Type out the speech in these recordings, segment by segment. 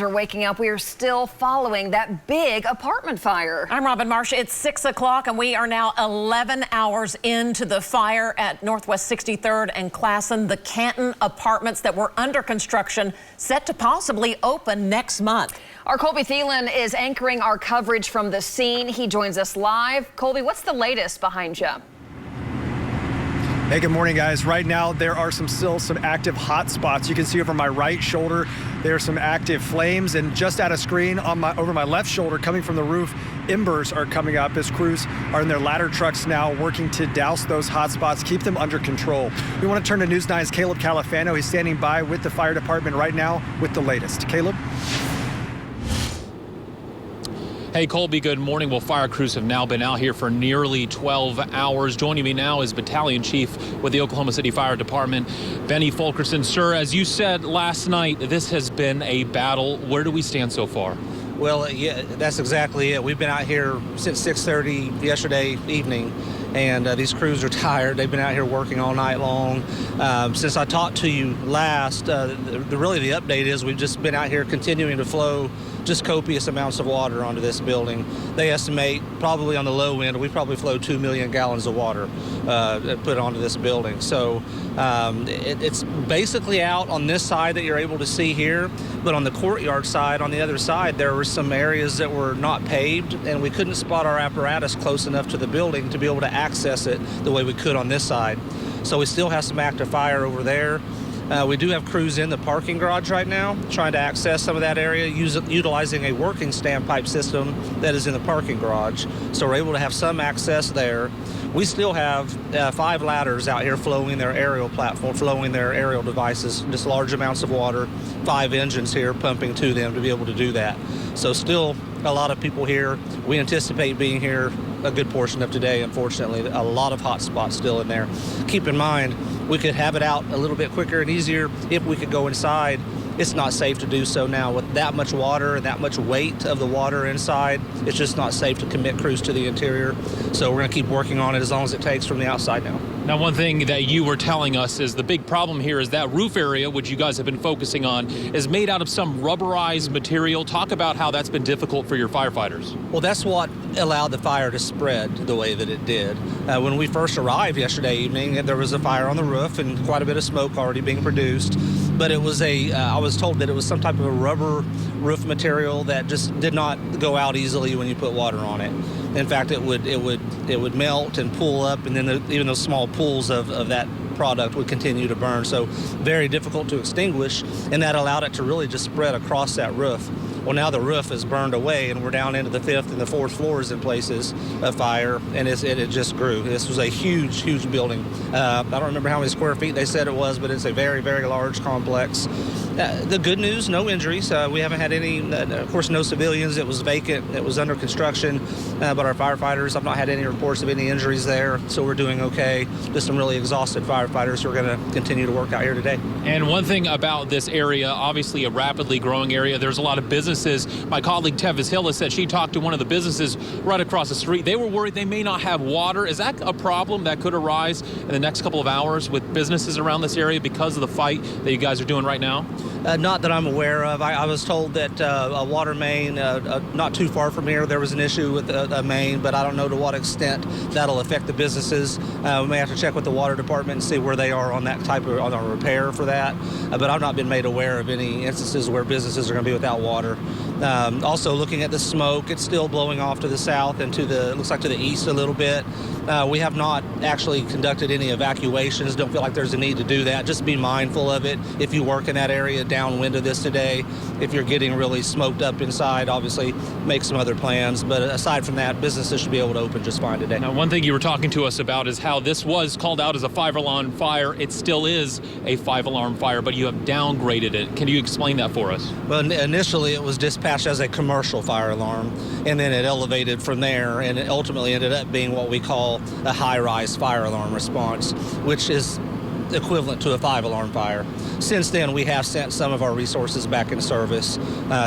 Are waking up. We are still following that big apartment fire. I'm Robin Marsh. It's 6 o'clock and we are now 11 hours into the fire at Northwest 63rd and Classen, the Canton apartments that were under construction, set to possibly open next month. Our Colby Thielen is anchoring our coverage from the scene. He joins us live. Colby, what's the latest behind you? Hey, good morning, guys. Right now, there are still some active hot spots. You can see over my right shoulder, there are some active flames, and just out of screen over my left shoulder, coming from the roof, embers are coming up as crews are in their ladder trucks now working to douse those hot spots, keep them under control. We want to turn to News 9's Caleb Califano. He's standing by with the fire department right now with the latest. Caleb? Hey, Colby, good morning. Well, fire crews have now been out here for nearly 12 hours. Joining me now is Battalion Chief with the Oklahoma City Fire Department, Benny Fulkerson. Sir, as you said last night, this has been a battle. Where do we stand so far? Well, yeah, that's exactly it. We've been out here since 6:30 yesterday evening, and these crews are tired. They've been out here working all night long. Since I talked to you last, really the update is we've just been out here continuing to flow just copious amounts of water onto this building. They estimate probably on the low end, we probably flow 2 million gallons of water put onto this building. So it's basically out on this side that you're able to see here, but on the courtyard side, on the other side, there were some areas that were not paved, and we couldn't spot our apparatus close enough to the building to be able to access it the way we could on this side. So we still have some active fire over there. We do have crews in the parking garage right now trying to access some of that area utilizing a working standpipe system that is in the parking garage. So we're able to have some access there. We still have 5 ladders out here flowing their aerial platform, flowing their aerial devices, just large amounts of water, 5 engines here pumping to them to be able to do that. So still a lot of people here. We anticipate being here a good portion of today, unfortunately. A lot of hot spots still in there. Keep in mind, we could have it out a little bit quicker and easier if we could go inside. It's not safe to do so now with that much water and that much weight of the water inside. It's just not safe to commit crews to the interior. So we're going to keep working on it as long as it takes from the outside now. Now, one thing that you were telling us is the big problem here is that roof area, which you guys have been focusing on, is made out of some rubberized material. Talk about how that's been difficult for your firefighters. Well, that's what allowed the fire to spread the way that it did. When we first arrived yesterday evening, there was a fire on the roof and quite a bit of smoke already being produced. But it was I was told that it was some type of a rubber roof material that just did not go out easily when you put water on it. In fact, it would melt and pool up, and then even those small pools of that product would continue to burn. So very difficult to extinguish, and that allowed it to really just spread across that roof. Well, now the roof is burned away, and we're down into the 5th and the 4th floors in places of fire, and it just grew. This was a huge, huge building. I don't remember how many square feet they said it was, but it's a very, very large complex. The good news, no injuries. We haven't had any, of course, no civilians. It was vacant. It was under construction, but our firefighters, I've not had any reports of any injuries there, so we're doing okay. Just some really exhausted firefighters who are going to continue to work out here today. And one thing about this area, obviously a rapidly growing area, there's a lot of businesses. My colleague Tevis Hill has said she talked to one of the businesses right across the street. They were worried they may not have water. Is that a problem that could arise in the next couple of hours with businesses around this area because of the fight that you guys are doing right now? Not that I'm aware of. I was told that a water main, not too far from here, there was an issue with a main, but I don't know to what extent that'll affect the businesses. We may have to check with the water department and see where they are on that on a repair for that. But I've not been made aware of any instances where businesses are going to be without water. Also looking at the smoke, it's still blowing off to the south and looks like to the east a little bit. We have not actually conducted any evacuations. Don't feel like there's a need to do that. Just be mindful of it if you work in that area downwind of this today. If you're getting really smoked up inside, obviously make some other plans. But aside from that, businesses should be able to open just fine today. Now, one thing you were talking to us about is how this was called out as a 5-alarm fire. It still is a 5-alarm fire, but you have downgraded it. Can you explain that for us? Well, initially it was dispatched as a commercial fire alarm, and then it elevated from there, and it ultimately ended up being what we call a high-rise fire alarm response, which is equivalent to a 5-alarm fire. Since then, we have sent some of our resources back in service.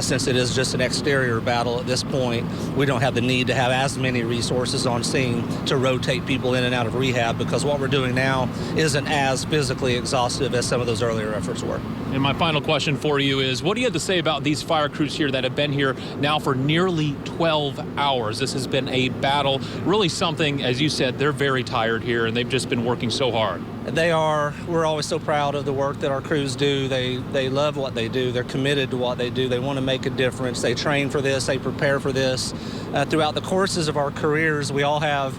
Since it is just an exterior battle at this point, we don't have the need to have as many resources on scene to rotate people in and out of rehab, because what we're doing now isn't as physically exhaustive as some of those earlier efforts were. And my final question for you is, what do you have to say about these fire crews here that have been here now for nearly 12 hours? This has been a battle, really something, as you said, they're very tired here and they've just been working so hard. They are. We're always so proud of the work that our crews do. They love what they do. They're committed to what they do. They want to make a difference. They train for this. They prepare for this. Throughout the courses of our careers, we all have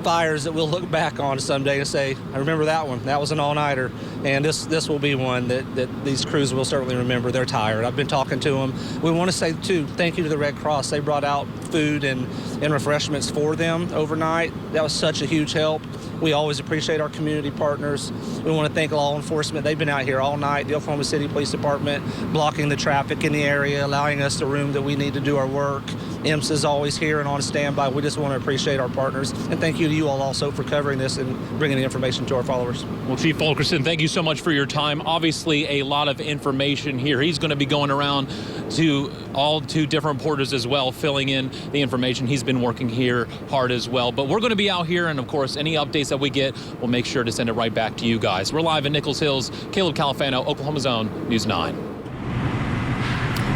fires that we'll look back on someday and say, I remember that one. That was an all-nighter. And this will be one that these crews will certainly remember. They're tired. I've been talking to them. We want to say, too, thank you to the Red Cross. They brought out food and refreshments for them overnight. That was such a huge help. We always appreciate our community partners. We want to thank law enforcement. They've been out here all night, the Oklahoma City Police Department, blocking the traffic in the area, allowing us the room that we need to do our work. EMS is always here and on standby. We just want to appreciate our partners. And thank you to you all also for covering this and bringing the information to our followers. Well, Chief Fulkerson, thank you so much for your time. Obviously, a lot of information here. He's going to be going around to all 2 different porters as well, filling in the information. He's been working here hard as well. But we're going to be out here, and of course, any updates that we get, we'll make sure to send it right back to you guys. We're live in Nichols Hills. Caleb Califano, Oklahoma Zone, News 9.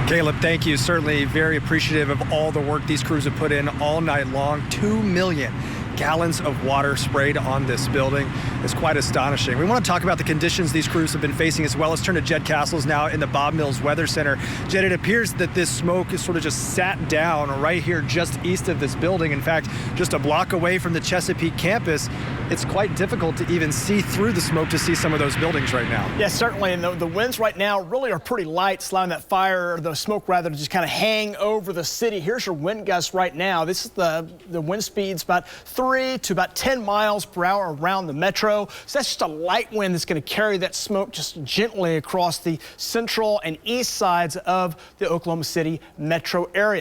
Caleb, thank you. Certainly very appreciative of all the work these crews have put in all night long. 2 million gallons of water sprayed on this building. It's quite astonishing. We want to talk about the conditions these crews have been facing as well. Let's turn to Jed Castles now in the Bob Mills Weather Center. Jed, it appears that this smoke is sort of just sat down right here just east of this building. In fact, just a block away from the Chesapeake campus, it's quite difficult to even see through the smoke to see some of those buildings right now. Yes, certainly. And the winds right now really are pretty light, allowing that fire, or the smoke rather, to just kind of hang over the city. Here's your wind gust right now. This is the wind speeds about 3 to about 10 miles per hour around the metro. So that's just a light wind that's going to carry that smoke just gently across the central and east sides of the Oklahoma City metro area.